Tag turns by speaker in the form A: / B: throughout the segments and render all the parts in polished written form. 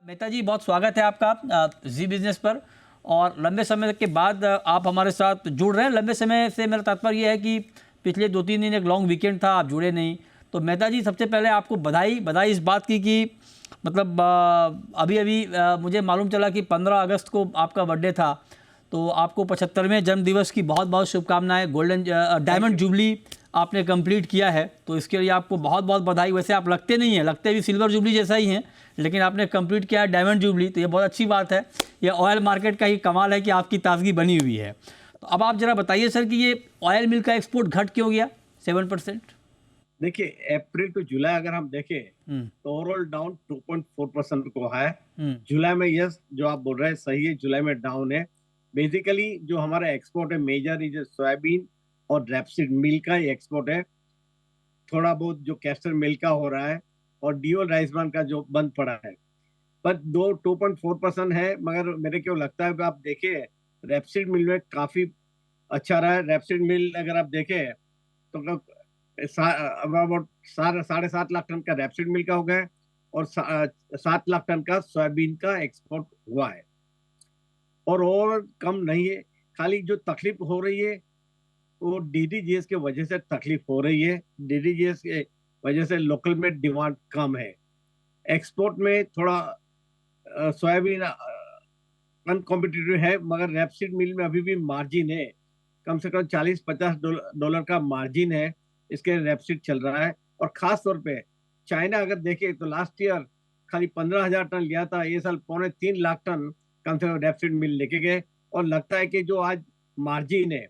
A: मेहता जी, बहुत स्वागत है आपका जी बिजनेस पर। और लंबे समय के बाद आप हमारे साथ जुड़ रहे हैं। लंबे समय से मेरा तात्पर्य ये है कि पिछले 2-3 दिन एक लॉन्ग वीकेंड था, आप जुड़े नहीं। तो मेहता जी, सबसे पहले आपको बधाई इस बात की कि मतलब अभी अभी मुझे मालूम चला कि 15 अगस्त को आपका बर्थडे था। तो आपको 75वें जन्मदिवस की बहुत बहुत शुभकामनाएं। गोल्डन डायमंड जुबली आपने कंप्लीट किया है, तो इसके लिए आपको बहुत बहुत बधाई। वैसे आप लगते नहीं हैं, लगते भी सिल्वर जुबली जैसा ही हैं, लेकिन आपने कंप्लीट किया है डायमंड जुबली, तो ये बहुत अच्छी बात है। ये ऑयल मार्केट का ही कमाल है कि आपकी ताजगी बनी हुई है। तो अब आप जरा बताइए सर कि ये ऑयल मिल का एक्सपोर्ट घट क्यों गया 7%?
B: देखिए, अप्रैल टू जुलाई अगर हम देखें
A: हम्म।
B: तो ओवरऑल डाउन 2.4% को है।
A: हम्म।
B: जुलाई में यस, जो आप बोल रहे हैं सही है, जुलाई में डाउन है। बेसिकली जो हमारा एक्सपोर्ट है मेजर इज सोयाबीन और रेपसीड मिल का ही एक्सपोर्ट है। थोड़ा बहुत जो कैस्टर मिल का हो रहा है और डीओल राइस ब्रान का जो बंद पड़ा है, पर 2.4% है। मगर मेरे क्यों लगता है कि आप देखिए रेपसीड मिल में काफी अच्छा रहा है। रेपसीड मिल अगर आप देखें तो अबाउट 7.5 लाख टन का रेपसीड मिल का हो गया है और 7 लाख टन का सोयाबीन का एक्सपोर्ट हुआ है। और कम नहीं है, खाली जो तकलीफ हो रही है वो डीडीजीएस के वजह से तकलीफ हो रही है। डीडीजीएस के वजह से लोकल में डिमांड कम है। एक्सपोर्ट में थोड़ा सोयाबीन अनकॉम्पिटिटिव है, मगर रेपसीड मिल में अभी भी मार्जिन है। कम से कम 40-50 डॉलर का मार्जिन है, इसके रेपसीड चल रहा है। और खास तौर पे चाइना अगर देखें तो लास्ट ईयर खाली 15,000 टन लिया था, ये साल 2.25 लाख टन कम से कम रेपसीड मिल लेके गए। और लगता है कि जो आज मार्जिन है,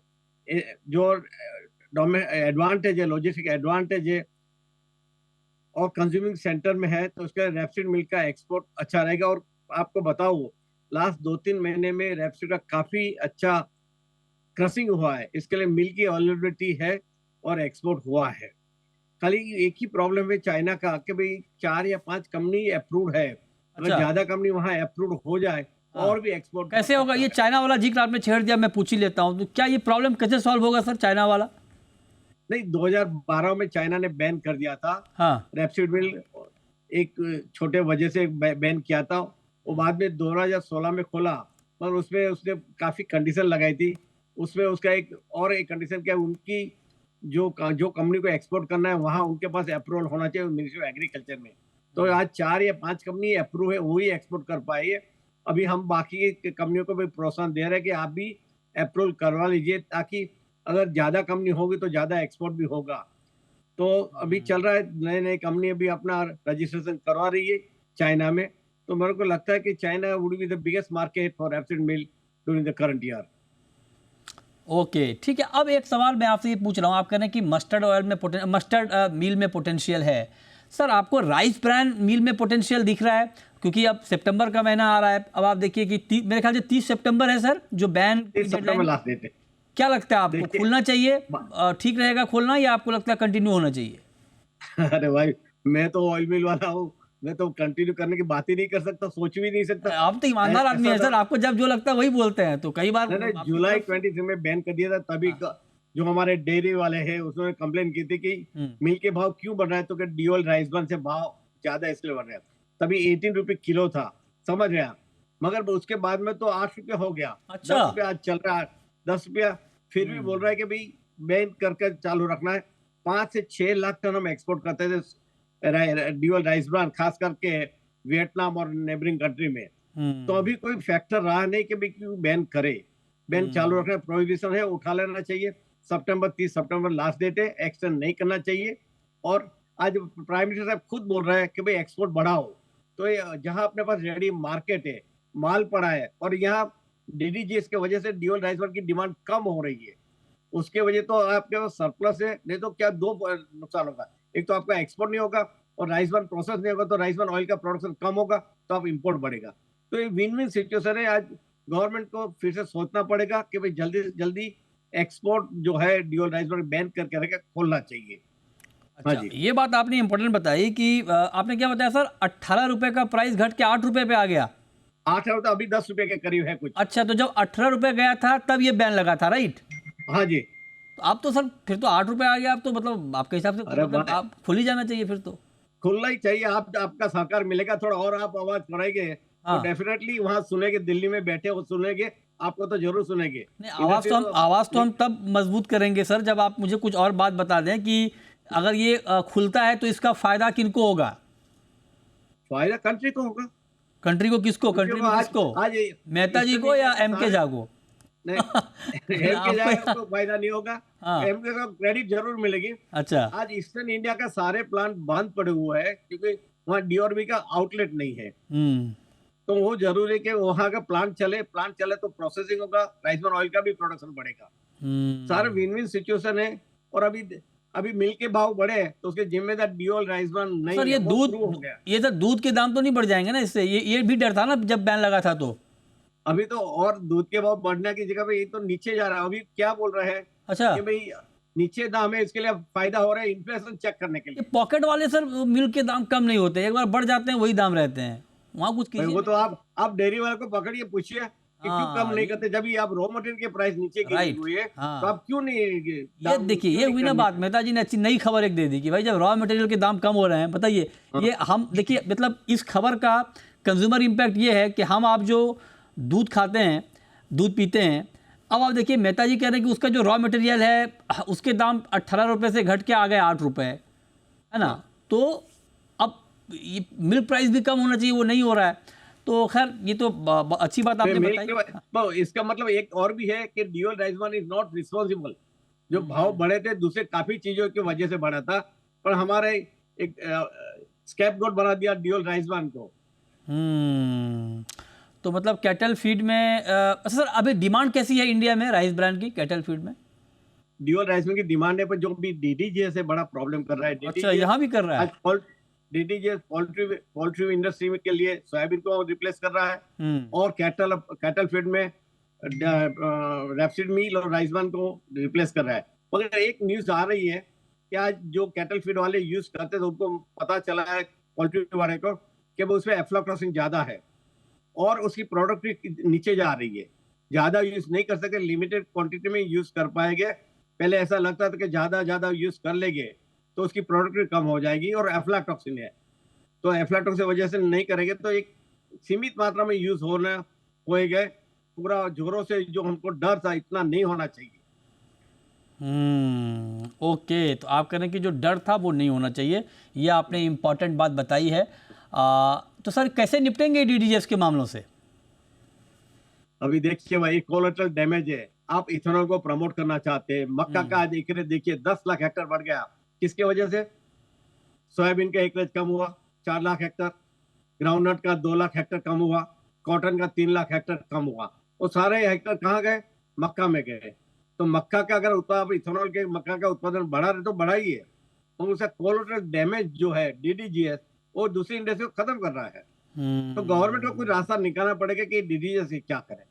B: जो एडवांटेज है, लॉजिस्टिक एडवांटेज है और कंज्यूमिंग सेंटर में है, तो उसका रेपसीड मिल का एक्सपोर्ट अच्छा रहेगा। और आपको बताओ लास्ट 2-3 महीने में रेपसीड का काफी अच्छा क्रसिंग हुआ है, इसके लिए मिल की अवेलेबिलिटी है और एक्सपोर्ट हुआ है। खाली एक ही प्रॉब्लम है चाइना का कि भाई 4 या 5 कंपनी अप्रूव्ड है। अगर
A: अच्छा।
B: ज्यादा कंपनी वहां अप्रूव्ड हो जाए तो
A: हाँ,
B: और भी एक्सपोर्ट बढ़
A: कैसे होगा
B: सकता
A: ये?
B: है।
A: चाइना वाला जिक्र आपने छेड़ दिया, मैं पूछ ही लेता हूँ, तो क्या ये प्रॉब्लम कैसे सॉल्व होगा सर, चाइना वाला?
B: नहीं, 2012 में चाइना ने बैन कर दिया था
A: हाँ।
B: रेपसीड मिल। एक छोटे वजह से बैन किया था। वो बाद में 2016 में खोला, पर उसमें उसने काफी कंडीशन लगाई थी। उसमें उसका एक कंडीशन क्या है, उनकी जो कंपनी को एक्सपोर्ट करना है वहां उनके पास अप्रूवल होना चाहिए मिनिस्ट्री ऑफ एग्रीकल्चर में। तो आज 4 या 5 कंपनी अप्रूव है, वही एक्सपोर्ट कर पाई है। अभी हम बाकी कंपनियों को भी प्रोत्साहन दे रहे हैं कि आप भी अप्रूवल करवा लीजिए, ताकि अगर ज्यादा कंपनी होगी तो ज्यादा एक्सपोर्ट भी होगा। तो अभी चल रहा है, नए नए कंपनी अभी अपना रजिस्ट्रेशन करवा रही है चाइना में। तो मेरे को लगता है कि China would be the biggest market for rapeseed mill during the current year.
A: Okay, ठीक है। अब एक सवाल मैं आपसे ये पूछ रहा हूँ, आप कह रहे हैं कि मस्टर्ड ऑयल में मस्टर्ड मील में पोटेंशियल है। सर, आपको राइस ब्रांड मील में पोटेंशियल दिख रहा है? क्योंकि अब सितंबर का महीना आ रहा है। अब आप देखिए कि मेरे ख्याल से 30 सितंबर है सर जो बैन की
B: 30 सितंबर
A: डेडलाइन।
B: लास्ट डेट है।
A: क्या लगता है आपको,
B: देखिए,
A: खुलना चाहिए? ठीक रहेगा खोलना, या आपको लगता है कंटिन्यू होना चाहिए?
B: अरे भाई, मैं तो ऑयल मिल वाला हूँ, मैं तो कंटिन्यू करने की बात ही नहीं कर सकता, सोच भी नहीं सकता।
A: आप तो ईमानदार आदमी
B: ऐसा
A: है
B: था।
A: सर, आपको जब जो लगता है वही बोलते हैं, तो कई बार
B: नहीं नहीं,
A: आपकी
B: जुलाई
A: तरफ से।
B: 23 में बैन कर दिया था, तभी
A: हाँ।
B: जो हमारे डेयरी वाले हैं उसने कंप्लेन की थी कि
A: हम्म।
B: मिल के भाव क्यों बढ़ रहा है, तो कि डीओल राइस ब्रान से भाव ज्यादा इसलिए बढ़ रहा है। तभी 18 रुपए किलो था, समझ गया। मगर उसके बाद में तो 8 रुपए हो गया,
A: अच्छा।
B: 10 रुपए आज चल रहा है। 10 रुपया फिर भी बोल रहा है कि भाई बैन करके चालू रखना है। 5 से 6 लाख टन हम एक्सपोर्ट करते थे डीओल राइस ब्रान, खास करके वियतनाम और नेबरिंग कंट्री में। तो
A: हम्म।
B: अभी कोई फैक्टर रहा नहीं कि भाई क्यों बैन करे। बैन चालू
A: हम्म।
B: रखना, प्रोहिबिशन है, उठा लेना चाहिए। 30 सितंबर लास्ट डेट है, एक्सटेंड नहीं करना चाहिए। और आज प्राइम मिनिस्टर साहब खुद बोल रहे हैं कि भाई एक्सपोर्ट बढ़ाओ। तो जहां अपने पास रेडी मार्केट है, माल पड़ा है, और यहाँ डीडीजीएस की वजह से ड्यूअल राइस की डिमांड कम हो रही है, उसके वजह तो आपके पास सरप्लस है। नहीं तो क्या दो नुकसान होगा, एक तो आपका एक्सपोर्ट नहीं होगा और राइस वन प्रोसेस नहीं होगा, तो राइस वन ऑयल का प्रोडक्शन कम होगा, तो आप इंपोर्ट बढ़ेगा। तो ये विन विन सिचुएशन है। आज गवर्नमेंट को फिर से सोचना पड़ेगा कि भाई जल्दी से जल्दी एक्सपोर्ट जो है ड्यूअल राइस वन बैन करके रखे, खोलना चाहिए। हाँ
A: अच्छा,
B: जी।
A: ये बात आपने इंपॉर्टेंट बताई कि आपने क्या बताया सर, 18 रुपए का प्राइस घट के 8 रुपए पे आ गया।
B: 8 है तो अभी 10 रुपए के करीब है कुछ।
A: अच्छा, तो जब 18 रुपए गया था तब ये बैन लगा था, राइट?
B: हाँ जी।
A: तो अब तो सर फिर तो 8 रुपए आ गया, अब तो मतलब आपके हिसाब से
B: अरे
A: मतलब
B: भाई,
A: आप खुल ही जाना चाहिए फिर तो।
B: खुलना ही चाहिए। आपका सहकार मिलेगा थोड़ा और आप आवाज बढ़ाएंगे
A: हाँ।
B: डेफिनेटली वहां सुनेंगे, दिल्ली में बैठे हो सुनेंगे, आपको तो जरूर सुनेंगे।
A: नहीं,
B: इधर
A: आवाज
B: से
A: तो हम तब मजबूत करेंगे सर, जब आप मुझे कुछ और बात बता दें कि अगर ये खुलता है तो इसका फायदा किनको होगा?
B: फायदा कंट्री को होगा।
A: कंट्री को किसको?
B: कंट्री
A: कंट्री
B: को
A: में
B: आज
A: किसको?
B: आज
A: मेहता जी
B: ईस्टर्न
A: को
B: इंडिया
A: या
B: के
A: एमके
B: सारे
A: झा को?
B: नहीं, एम के
A: आपको
B: जाएगा तो फायदा नहीं होगा,
A: हाँ।
B: एम के को क्रेडिट जरूर मिलेगी।
A: अच्छा।
B: आज ईस्टर्न इंडिया का सारे प्लांट बंद पड़े हुए हैं क्योंकि वहाँ डीओआरबी का आउटलेट नहीं है।
A: हम्म।
B: तो वो जरूरी है कि वहाँ का प्लांट चले तो प्रोसेसिंग होगा, राइस ब्रान ऑयल का भी प्रोडक्शन बढ़ेगा। सारे विन विन सिचुएशन है। और अभी अभी मिल के भाव बढ़े तो उसके जिम्मेदार डीओल राइस ब्रान नहीं
A: सर
B: है,
A: ये
B: वो
A: दूध,
B: प्रूव हो गया।
A: ये सर दूध के दाम तो नहीं बढ़ जाएंगे ना इससे? ये भी डर था ना जब बैन लगा था तो।
B: अभी तो और दूध के भाव बढ़ने की जगह पे ये तो नीचे जा रहा है। अभी क्या बोल रहे हैं
A: अच्छा,
B: कि भाई नीचे दाम है, इसके लिए फायदा हो रहा है इन्फ्लेशन चेक करने के
A: ये
B: लिए।
A: पॉकेट वाले सर मिल्क के दाम कम नहीं होते, एक बार बढ़ जाते हैं वही दाम रहते हैं, वहाँ कुछ
B: भाई
A: कीजिए
B: वो
A: ना।
B: तो आप डेयरी वाले को पकड़िए, पूछिए कि क्यों कम
A: हाँ
B: नहीं
A: ये
B: करते। जब भी आप रॉ मटेरियल के प्राइस नीचे गिरी
A: राइट।
B: हुई है तो
A: हाँ
B: आप क्यों नहीं
A: ये
B: दाम
A: देखिए,
B: क्यों
A: ये
B: नहीं
A: हुई ना
B: करने
A: बात,
B: देते?
A: मेहता जी ने अच्छी नई खबर एक दे दी कि भाई जब रॉ मटेरियल के दाम कम हो रहे हैं, बताइए
B: हाँ।
A: ये हम देखिए, मतलब इस खबर का कंज्यूमर इम्पैक्ट ये है कि हम आप जो दूध खाते हैं, दूध पीते हैं, अब आप देखिए मेहता जी कह रहे हैं कि उसका जो रॉ मटेरियल है उसके दाम 18 रुपये से घट के आ गए 8 रुपये, है ना? तो अब ये मिल्क प्राइस भी कम होना चाहिए, वो नहीं हो रहा है। तो खैर ये तो अच्छी बात आपने बताई।
B: इसका मतलब एक और भी है कि deoiled rice bran is not responsible. जो भाव बढ़े थे दूसरे काफी चीजों की वजह से बढ़ा था, पर हमारे एक स्कैपगोट बना दिया डीओल राइस ब्रान को।
A: तो मतलब कैटल फीड में सर अभी डिमांड कैसी है इंडिया में राइस ब्रांड की, कैटल फीड में?
B: डीओल राइस ब्रान की डिमांड है, पर जो भी डीडीजीएस से बड़ा प्रॉब्लम कर रहा है।
A: अच्छा, यहाँ भी कर रहा है।
B: आज डीडीजीएस पोल्ट्री इंडस्ट्री के लिए सोयाबीन को रिप्लेस कर रहा है, और कैटल फीड में रैपसीड मील और राइस ब्रान को रिप्लेस कर रहा है। मगर एक न्यूज आ रही है कि आज जो कैटल फीड वाले यूज करते थे उनको पता चला है, पोल्ट्री वाले को, कि वो उसमें एफ्लाटॉक्सिन ज्यादा है और उसकी प्रोडक्टिविटी नीचे जा रही है। ज्यादा यूज नहीं कर सकते, लिमिटेड क्वांटिटी में यूज कर पाएंगे। पहले ऐसा लगता था कि ज्यादा यूज कर लेंगे तो उसकी प्रोडक्टिविटी कम हो जाएगी, और एफ्लाटॉक्सिन है तो एफ्लाटॉक्सिन की वजह से नहीं करेंगे तो एक सीमित मात्रा में यूज होएगा। पूरा जोरों से जो हमको डर था इतना नहीं होना चाहिए।
A: ओके, तो आप कह रहे हैं कि जो डर था वो नहीं होना चाहिए, ये आपने इम्पॉर्टेंट बात बताई है। तो सर कैसे निपटेंगे डीडीजीएस के मामलों से?
B: अभी देखिए भाई, कोलेटरल डैमेज है। आप इथेनॉल को प्रमोट करना चाहते हैं, मक्का का आज एकरेज देखिए 10 लाख हेक्टेयर बढ़ गया। किसके वजह से? सोयाबीन का एकरेज कम हुआ 4 लाख हेक्टेयर, ग्राउंडनट का 2 लाख हेक्टेयर कम हुआ, कॉटन का 3 लाख हेक्टेयर कम हुआ। वो सारे हेक्टेयर कहाँ गए? मक्का में गए। तो मक्का का अगर उत्पादन, इथेनॉल के मक्का का उत्पादन बढ़ा रहे तो बढ़ा ही है, और उसका कोलेटरल डैमेज जो है डीडीजीएस वो दूसरी इंडस्ट्री को खत्म कर रहा है। तो गवर्नमेंट को कोई रास्ता निकालना पड़ेगा कि डीडीजीएस क्या करे।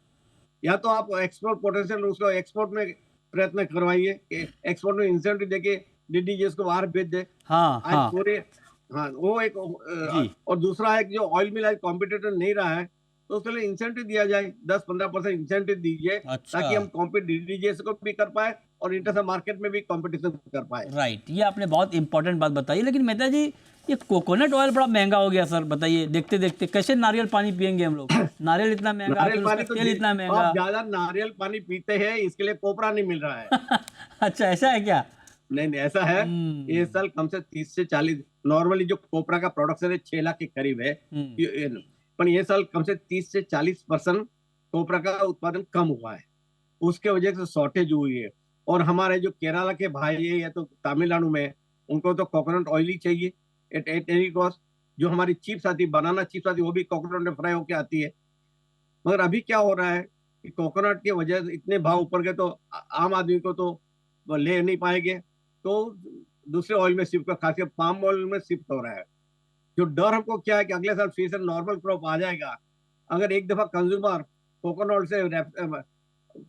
B: या तो आप एक्सपोर्ट पोटेंशियल उसको एक्सपोर्ट में प्रयत्न करवाइए, एक्सपोर्ट में इंसेंटिव देके डीडीजीएस को बाहर भेज दे। आज पूरे वो एक और दूसरा है कि जो ऑयल मिल आज कॉम्पिटिटर नहीं रहा है तो उसके लिए इंसेंटिव दिया जाए, 10-15% इंसेंटिव दीजिए।
A: अच्छा।
B: ताकि हम डीडीजीएस को भी कर पाए और इंटरनेशनल मार्केट में भी कंपटीशन कर पाए।
A: राइट, ये आपने बहुत इंपॉर्टेंट बात बताई। लेकिन मेहता जी ये कोकोनट ऑयल बड़ा महंगा हो गया सर, बताइए देखते देखते कैसे नारियल पानी पियेंगे हम लोग? नारियल इतना महंगा,
B: नारियल पानी तो
A: तेल इतना महंगा।
B: आप ज्यादा नारियल पानी पीते हैं इसके लिए कोपरा नहीं मिल रहा है।
A: अच्छा, ऐसा है क्या?
B: नहीं ऐसा है। ये साल कम से 30 से 40, नॉर्मली जो कोपरा का प्रोडक्शन है 6 लाख के करीब है, पर ये साल कम से 30 से 40% कोपरा का उत्पादन कम हुआ है। उसके वजह से शॉर्टेज हुई है। और हमारे जो केरला के भाई है या तो तमिलनाडु में, उनको तो कोकोनट ऑयल ही चाहिए एट एनी कॉस्ट। जो हमारी चिप्स आती है, बनाना चिप्स आती है, वो भी कोकोनट में फ्राई होके आती है। मगर अभी क्या हो रहा है कि कोकोनट की वजह से इतने भाव ऊपर गए तो आम आदमी को तो ले नहीं पाएंगे, तो दूसरे ऑयल में शिफ्ट, खासकर पाम ऑयल में शिफ्ट हो रहा है। जो डर हमको क्या है कि अगले साल फिर से नॉर्मल क्रॉप आ जाएगा। अगर एक दफा कंज्यूमर कोकोनट से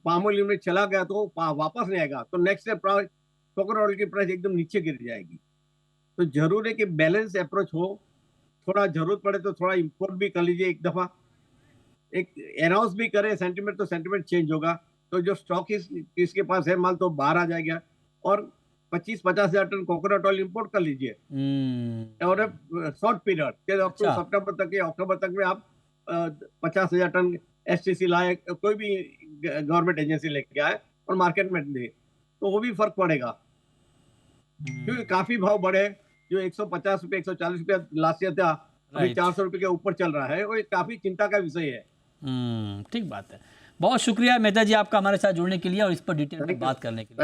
B: पाम ऑयल में चला गया तो वापस नहीं आएगा, तो नेक्स्ट कोकोनट ऑयल की प्राइस एकदम नीचे गिर जाएगी। तो जरूर है कि बैलेंस अप्रोच हो। थोड़ा जरूरत पड़े तो थोड़ा इंपोर्ट भी कर लीजिए, एक दफा एक अनाउंस भी करे सेंटीमेंट, तो सेंटीमेंट चेंज होगा। तो जो स्टॉक इसके पास है माल तो बाहर आ जाएगा, और 25-50 हजार टन कोकोनट ऑयल इंपोर्ट कर लीजिए और शॉर्ट पीरियड, अक्टूबर सितंबर तक या अक्टूबर तक में आप 50,000 टन STC लाए, कोई भी गवर्नमेंट एजेंसी लेके आए और मार्केट में दे, तो वो भी फर्क पड़ेगा, क्योंकि काफी भाव बढ़े। जो 150 रुपये 140 रुपया लास्ट ईयर था, अभी
A: राइट।
B: 400 रुपये के ऊपर चल रहा है, वो एक काफी चिंता का विषय है।
A: ठीक बात है। बहुत शुक्रिया मेहता जी आपका हमारे साथ जुड़ने के लिए और इस पर डिटेल में
B: Thank you.
A: बात करने के लिए।